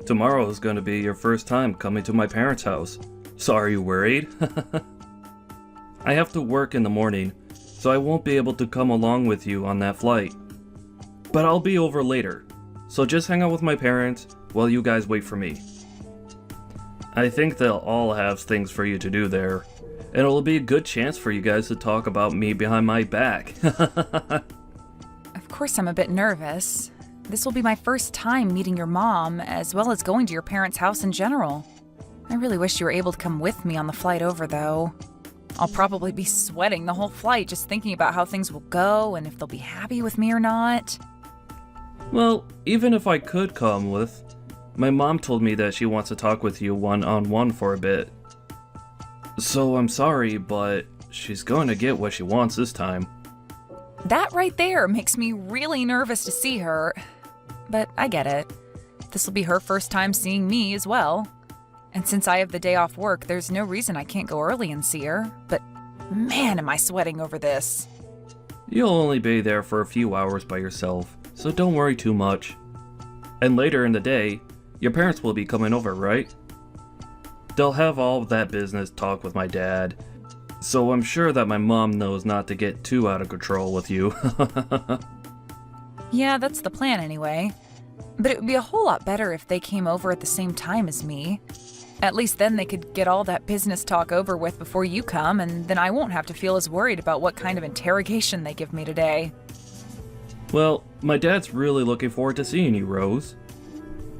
Tomorrow is going to be your first time coming to my parents' house. So are you worried? I have to work in the morning, so I won't be able to come along with you on that flight. But I'll be over later, so just hang out with my parents while you guys wait for me. I think they'll all have things for you to do there, and it'll be a good chance for you guys to talk about me behind my back. Of course I'm a bit nervous. This will be my first time meeting your mom, as well as going to your parents' house in general. I really wish you were able to come with me on the flight over, though. I'll probably be sweating the whole flight just thinking about how things will go and if they'll be happy with me or not. Well, even if I could come with, my mom told me that she wants to talk with you one-on-one for a bit. So I'm sorry, but she's going to get what she wants this time. That right there makes me really nervous to see her. But I get it. This will be her first time seeing me as well. And since I have the day off work, there's no reason I can't go early and see her. But man, am I sweating over this. You'll only be there for a few hours by yourself, so don't worry too much. And later in the day, your parents will be coming over, right? They'll have all of that business talk with my dad, so I'm sure that my mom knows not to get too out of control with you. Yeah, that's the plan anyway. But it would be a whole lot better if they came over at the same time as me. At least then they could get all that business talk over with before you come, and then I won't have to feel as worried about what kind of interrogation they give me today. Well, my dad's really looking forward to seeing you, Rose.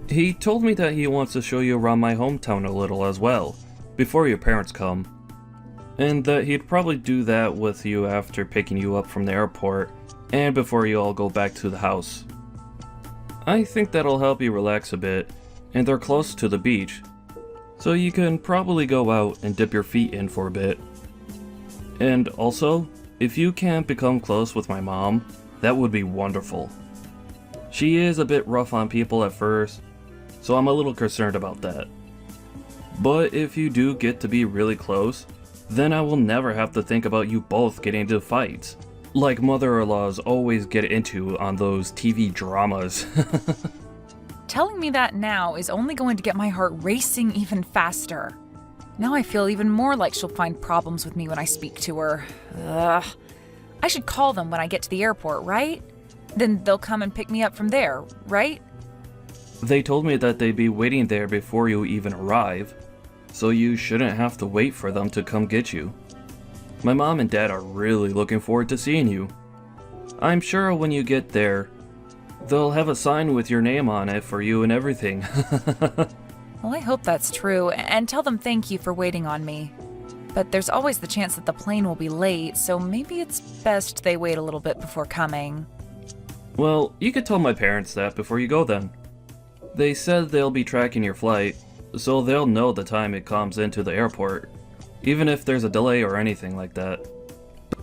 He told me that he wants to show you around my hometown a little as well, before your parents come. And that he'd probably do that with you after picking you up from the airport, and before you all go back to the house. I think that'll help you relax a bit, and they're close to the beach, so you can probably go out and dip your feet in for a bit. And also, if you can't become close with my mom, that would be wonderful. She is a bit rough on people at first, so I'm a little concerned about that. But if you do get to be really close, then I will never have to think about you both getting into fights, like mother-in-laws always get into on those TV dramas. Telling me that now is only going to get my heart racing even faster. Now I feel even more like she'll find problems with me when I speak to her. Ugh. I should call them when I get to the airport, right? Then they'll come and pick me up from there, right? They told me that they'd be waiting there before you even arrive, so you shouldn't have to wait for them to come get you. My mom and dad are really looking forward to seeing you. I'm sure when you get there, they'll have a sign with your name on it for you and everything. Well, I hope that's true, and tell them thank you for waiting on me. But there's always the chance that the plane will be late, so maybe it's best they wait a little bit before coming. Well, you could tell my parents that before you go then. They said they'll be tracking your flight, so they'll know the time it comes into the airport, even if there's a delay or anything like that.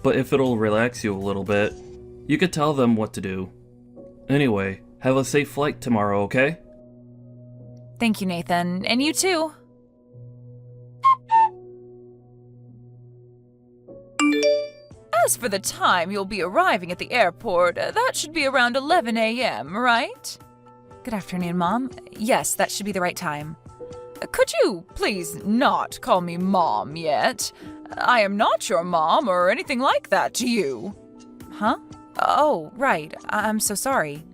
But if it'll relax you a little bit, you could tell them what to do. Anyway, have a safe flight tomorrow, okay? Thank you, Nathan, and you too. As for the time you'll be arriving at the airport, that should be around 11 a.m., right? Good afternoon, Mom. Yes, that should be the right time. Could you please not call me Mom yet? I am not your mom or anything like that to you. Huh? Oh, right. I'm so sorry.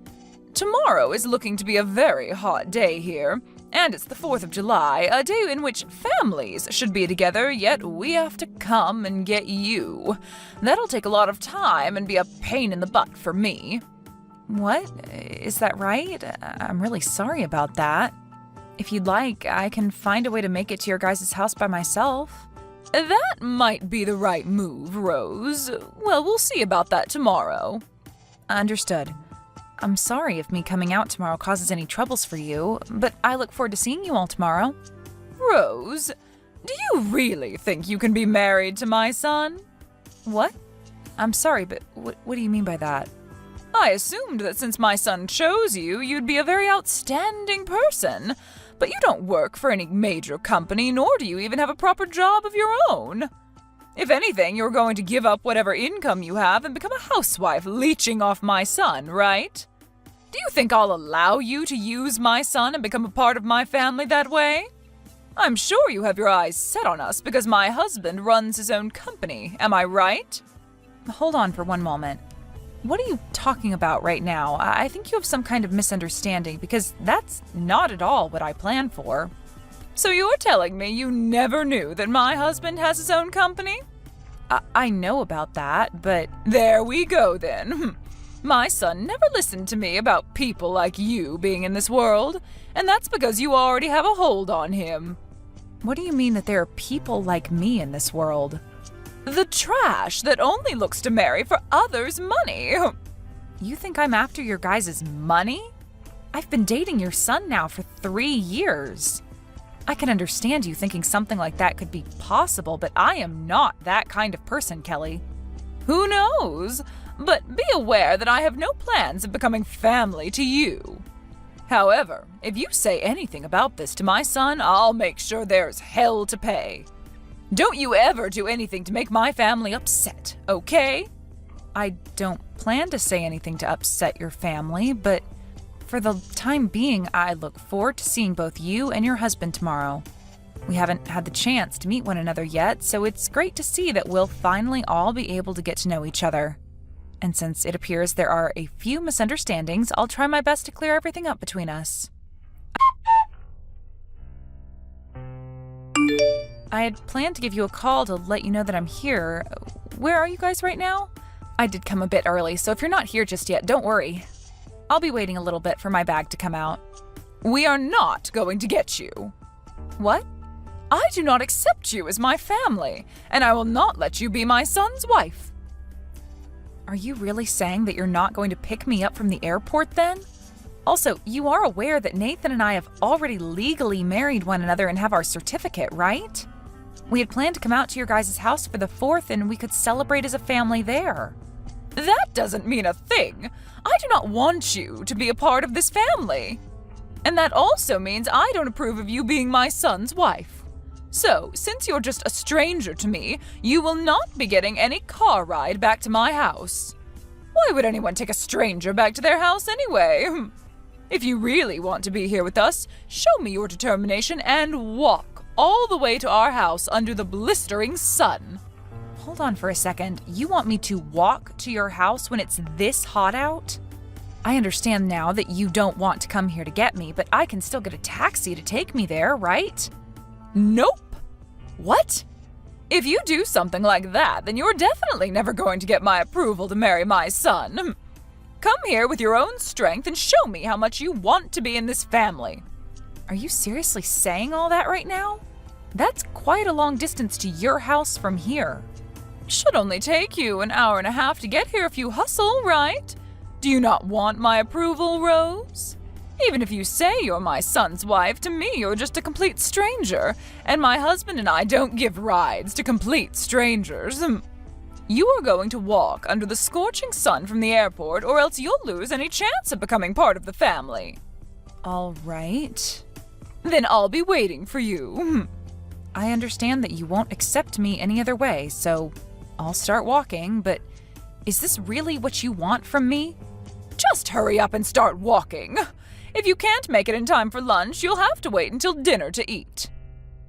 Tomorrow is looking to be a very hot day here, and it's the 4th of July, a day in which families should be together, yet we have to come and get you. That'll take a lot of time and be a pain in the butt for me. What? Is that right? I'm really sorry about that. If you'd like, I can find a way to make it to your guys' house by myself. That might be the right move, Rose. Well, we'll see about that tomorrow. Understood. I'm sorry if me coming out tomorrow causes any troubles for you, but I look forward to seeing you all tomorrow. Rose, do you really think you can be married to my son? What? I'm sorry, but what do you mean by that? I assumed that since my son chose you, you'd be a very outstanding person. But you don't work for any major company, nor do you even have a proper job of your own. If anything, you're going to give up whatever income you have and become a housewife leeching off my son, right? Do you think I'll allow you to use my son and become a part of my family that way? I'm sure you have your eyes set on us because my husband runs his own company, am I right? Hold on for one moment. What are you talking about right now? I think you have some kind of misunderstanding because that's not at all what I planned for. So you're telling me you never knew that my husband has his own company? I know about that, but there we go then. My son never listened to me about people like you being in this world, and that's because you already have a hold on him. What do you mean that there are people like me in this world? The trash that only looks to marry for others' money. You think I'm after your guys' money? I've been dating your son now for 3 years. I can understand you thinking something like that could be possible, but I am not that kind of person, Kelly. Who knows? But be aware that I have no plans of becoming family to you. However, if you say anything about this to my son, I'll make sure there's hell to pay. Don't you ever do anything to make my family upset, okay? I don't plan to say anything to upset your family, but for the time being, I look forward to seeing both you and your husband tomorrow. We haven't had the chance to meet one another yet, so it's great to see that we'll finally all be able to get to know each other. And since it appears there are a few misunderstandings, I'll try my best to clear everything up between us. I had planned to give you a call to let you know that I'm here. Where are you guys right now? I did come a bit early, so if you're not here just yet, don't worry. I'll be waiting a little bit for my bag to come out. We are not going to get you. What? I do not accept you as my family, and I will not let you be my son's wife. Are you really saying that you're not going to pick me up from the airport then? Also, you are aware that Nathan and I have already legally married one another and have our certificate, right? We had planned to come out to your guys' house for the 4th and we could celebrate as a family there. That doesn't mean a thing. I do not want you to be a part of this family. And that also means I don't approve of you being my son's wife. So, since you're just a stranger to me, you will not be getting any car ride back to my house. Why would anyone take a stranger back to their house anyway? If you really want to be here with us, show me your determination and walk all the way to our house under the blistering sun. Hold on for a second. You want me to walk to your house when it's this hot out? I understand now that you don't want to come here to get me, but I can still get a taxi to take me there, right? Nope. What? If you do something like that, then you're definitely never going to get my approval to marry my son. Come here with your own strength and show me how much you want to be in this family. Are you seriously saying all that right now? That's quite a long distance to your house from here. Should only take you an hour and a half to get here if you hustle, right? Do you not want my approval, Rose? Even if you say you're my son's wife, to me you're just a complete stranger, and my husband and I don't give rides to complete strangers. You are going to walk under the scorching sun from the airport, or else you'll lose any chance of becoming part of the family. All right. Then I'll be waiting for you. I understand that you won't accept me any other way, so I'll start walking, but is this really what you want from me? Just hurry up and start walking. If you can't make it in time for lunch, you'll have to wait until dinner to eat.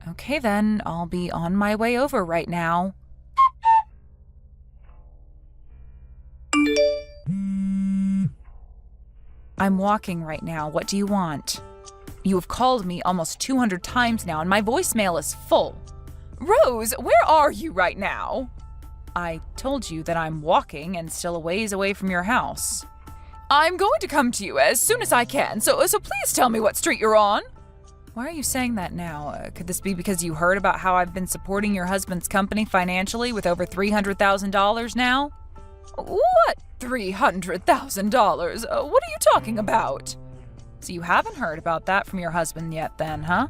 Okay then, I'll be on my way over right now. I'm walking right now. What do you want? You have called me almost 200 times now and my voicemail is full. Rose, where are you right now? I told you that I'm walking and still a ways away from your house. I'm going to come to you as soon as I can, so please tell me what street you're on. Why are you saying that now? Could this be because you heard about how I've been supporting your husband's company financially with over $300,000 now? What $300,000? What are you talking about? So you haven't heard about that from your husband yet then, huh?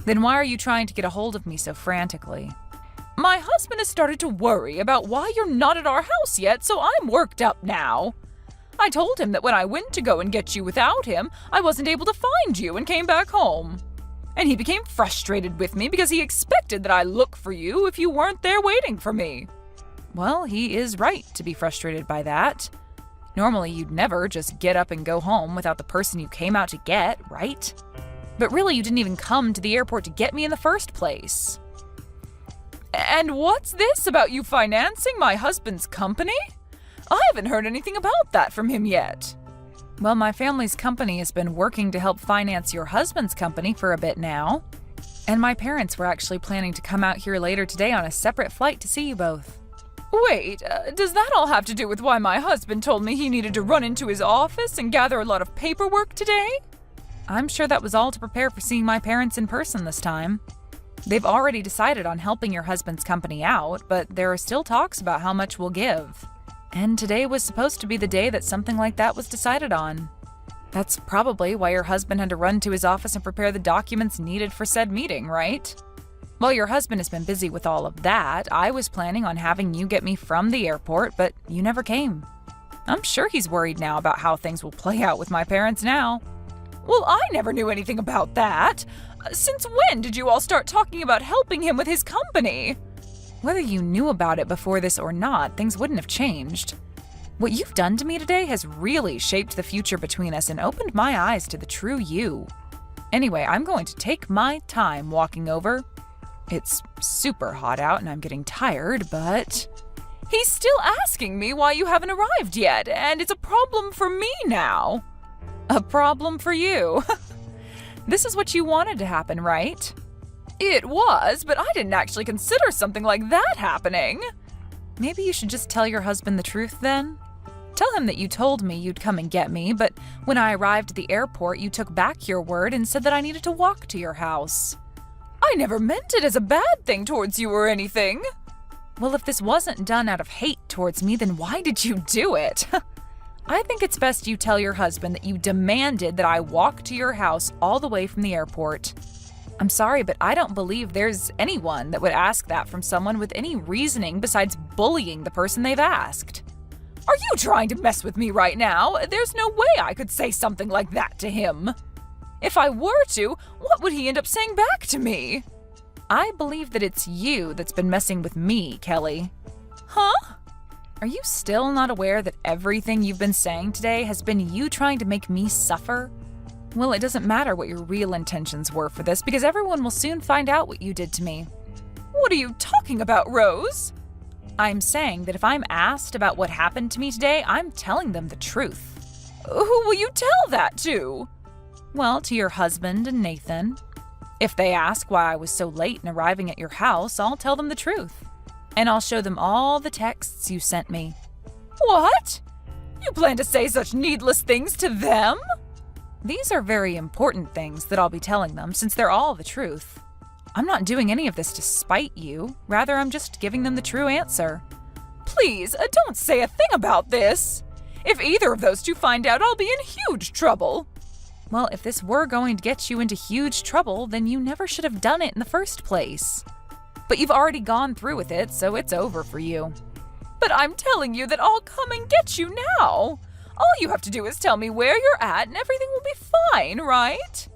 Then why are you trying to get a hold of me so frantically? My husband has started to worry about why you're not at our house yet, so I'm worked up now. I told him that when I went to go and get you without him, I wasn't able to find you and came back home. And he became frustrated with me because he expected that I look for you if you weren't there waiting for me. Well, he is right to be frustrated by that. Normally, you'd never just get up and go home without the person you came out to get, right? But really, you didn't even come to the airport to get me in the first place. And what's this about you financing my husband's company? I haven't heard anything about that from him yet. Well, my family's company has been working to help finance your husband's company for a bit now. And my parents were actually planning to come out here later today on a separate flight to see you both. Wait, does that all have to do with why my husband told me he needed to run into his office and gather a lot of paperwork today? I'm sure that was all to prepare for seeing my parents in person this time. They've already decided on helping your husband's company out, but there are still talks about how much we'll give. And today was supposed to be the day that something like that was decided on. That's probably why your husband had to run to his office and prepare the documents needed for said meeting, right? While your husband has been busy with all of that, I was planning on having you get me from the airport, but you never came. I'm sure he's worried now about how things will play out with my parents now. Well, I never knew anything about that. Since when did you all start talking about helping him with his company? Whether you knew about it before this or not, things wouldn't have changed. What you've done to me today has really shaped the future between us and opened my eyes to the true you. Anyway, I'm going to take my time walking over. It's super hot out and I'm getting tired, but... He's still asking me why you haven't arrived yet, and it's a problem for me now. A problem for you. This is what you wanted to happen, right? It was, but I didn't actually consider something like that happening. Maybe you should just tell your husband the truth then? Tell him that you told me you'd come and get me, but when I arrived at the airport, you took back your word and said that I needed to walk to your house. I never meant it as a bad thing towards you or anything. Well, if this wasn't done out of hate towards me, then why did you do it? I think it's best you tell your husband that you demanded that I walk to your house all the way from the airport. I'm sorry, but I don't believe there's anyone that would ask that from someone with any reasoning besides bullying the person they've asked. Are you trying to mess with me right now? There's no way I could say something like that to him. If I were to, what would he end up saying back to me? I believe that it's you that's been messing with me, Kelly. Huh? Are you still not aware that everything you've been saying today has been you trying to make me suffer? Well, it doesn't matter what your real intentions were for this because everyone will soon find out what you did to me. What are you talking about, Rose? I'm saying that if I'm asked about what happened to me today, I'm telling them the truth. Who will you tell that to? Well, to your husband and Nathan. If they ask why I was so late in arriving at your house, I'll tell them the truth. And I'll show them all the texts you sent me. What? You plan to say such needless things to them? These are very important things that I'll be telling them since they're all the truth. I'm not doing any of this to spite you. Rather, I'm just giving them the true answer. Please, don't say a thing about this. If either of those two find out, I'll be in huge trouble. Well, if this were going to get you into huge trouble, then you never should have done it in the first place. But you've already gone through with it, so it's over for you. But I'm telling you that I'll come and get you now. All you have to do is tell me where you're at and everything will be fine, right?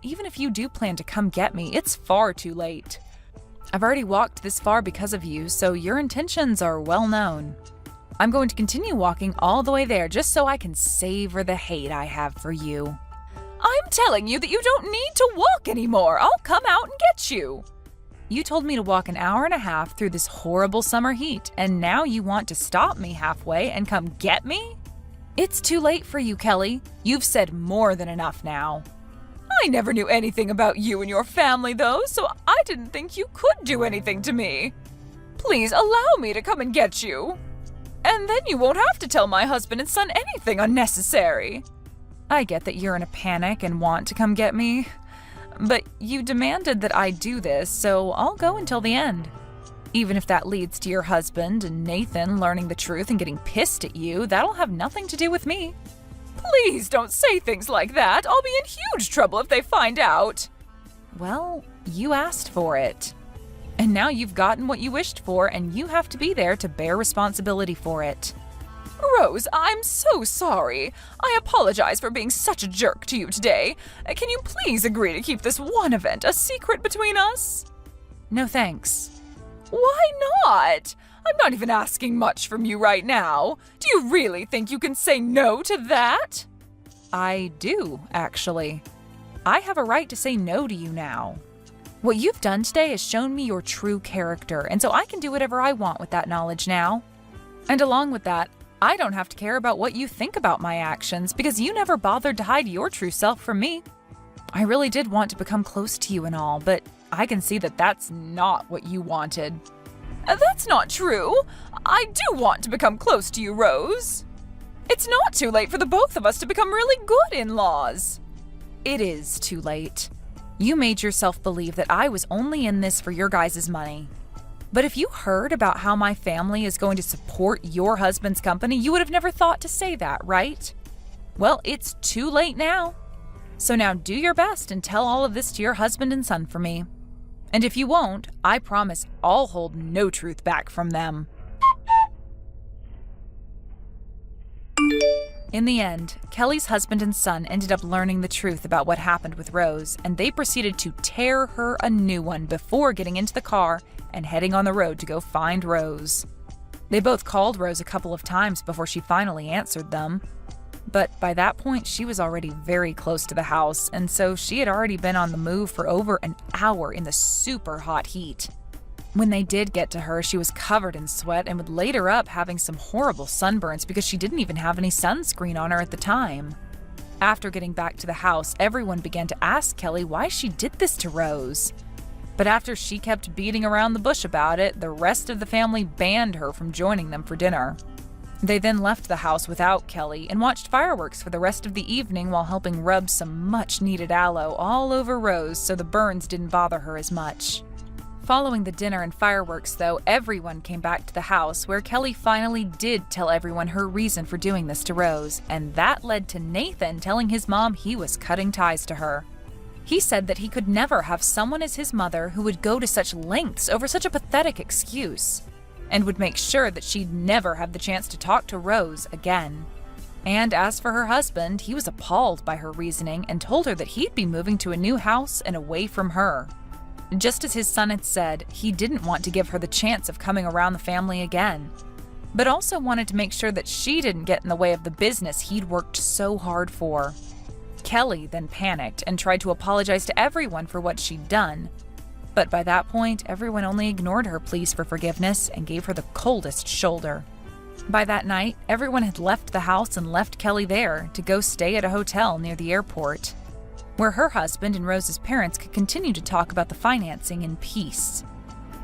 Even if you do plan to come get me, it's far too late. I've already walked this far because of you, so your intentions are well known. I'm going to continue walking all the way there just so I can savor the hate I have for you. I'm telling you that you don't need to walk anymore. I'll come out and get you. You told me to walk an hour and a half through this horrible summer heat, and now you want to stop me halfway and come get me? It's too late for you, Kelly. You've said more than enough now. I never knew anything about you and your family, though, so I didn't think you could do anything to me. Please allow me to come and get you. And then you won't have to tell my husband and son anything unnecessary. I get that you're in a panic and want to come get me, but you demanded that I do this, so I'll go until the end. Even if that leads to your husband and Nathan learning the truth and getting pissed at you, that'll have nothing to do with me. Please don't say things like that. I'll be in huge trouble if they find out. Well, you asked for it. And now you've gotten what you wished for, and you have to be there to bear responsibility for it. Rose, I'm so sorry. I apologize for being such a jerk to you today. Can you please agree to keep this one event a secret between us? No thanks. Why not? I'm not even asking much from you right now. Do you really think you can say no to that? I do, actually. I have a right to say no to you now. What you've done today has shown me your true character, and so I can do whatever I want with that knowledge now. And along with that, I don't have to care about what you think about my actions because you never bothered to hide your true self from me. I really did want to become close to you and all, but I can see that that's not what you wanted. That's not true. I do want to become close to you, Rose. It's not too late for the both of us to become really good in-laws. It is too late. You made yourself believe that I was only in this for your guys' money. But if you heard about how my family is going to support your husband's company, you would have never thought to say that, right? Well, it's too late now. So now do your best and tell all of this to your husband and son for me. And if you won't, I promise I'll hold no truth back from them. In the end, Kelly's husband and son ended up learning the truth about what happened with Rose, and they proceeded to tear her a new one before getting into the car and heading on the road to go find Rose. They both called Rose a couple of times before she finally answered them. But by that point, she was already very close to the house, and so she had already been on the move for over an hour in the super hot heat. When they did get to her, she was covered in sweat and would later up having some horrible sunburns because she didn't even have any sunscreen on her at the time. After getting back to the house, everyone began to ask Kelly why she did this to Rose. But after she kept beating around the bush about it, the rest of the family banned her from joining them for dinner. They then left the house without Kelly and watched fireworks for the rest of the evening while helping rub some much-needed aloe all over Rose so the burns didn't bother her as much. Following the dinner and fireworks, though, everyone came back to the house where Kelly finally did tell everyone her reason for doing this to Rose, and that led to Nathan telling his mom he was cutting ties to her. He said that he could never have someone as his mother who would go to such lengths over such a pathetic excuse, and would make sure that she'd never have the chance to talk to Rose again. And as for her husband, he was appalled by her reasoning and told her that he'd be moving to a new house and away from her. Just as his son had said, he didn't want to give her the chance of coming around the family again, but also wanted to make sure that she didn't get in the way of the business he'd worked so hard for. Kelly then panicked and tried to apologize to everyone for what she'd done. But by that point, everyone only ignored her pleas for forgiveness and gave her the coldest shoulder. By that night, everyone had left the house and left Kelly there to go stay at a hotel near the airport, where her husband and Rose's parents could continue to talk about the financing in peace.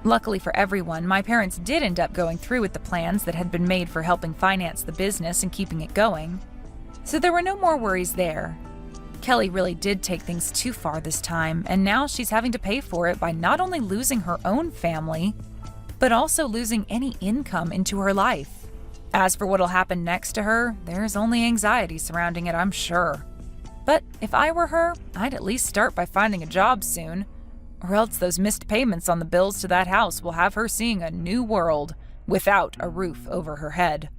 Luckily for everyone, my parents did end up going through with the plans that had been made for helping finance the business and keeping it going, so there were no more worries there. Kelly really did take things too far this time, and now she's having to pay for it by not only losing her own family, but also losing any income into her life. As for what'll happen next to her, there's only anxiety surrounding it, I'm sure. But if I were her, I'd at least start by finding a job soon, or else those missed payments on the bills to that house will have her seeing a new world without a roof over her head.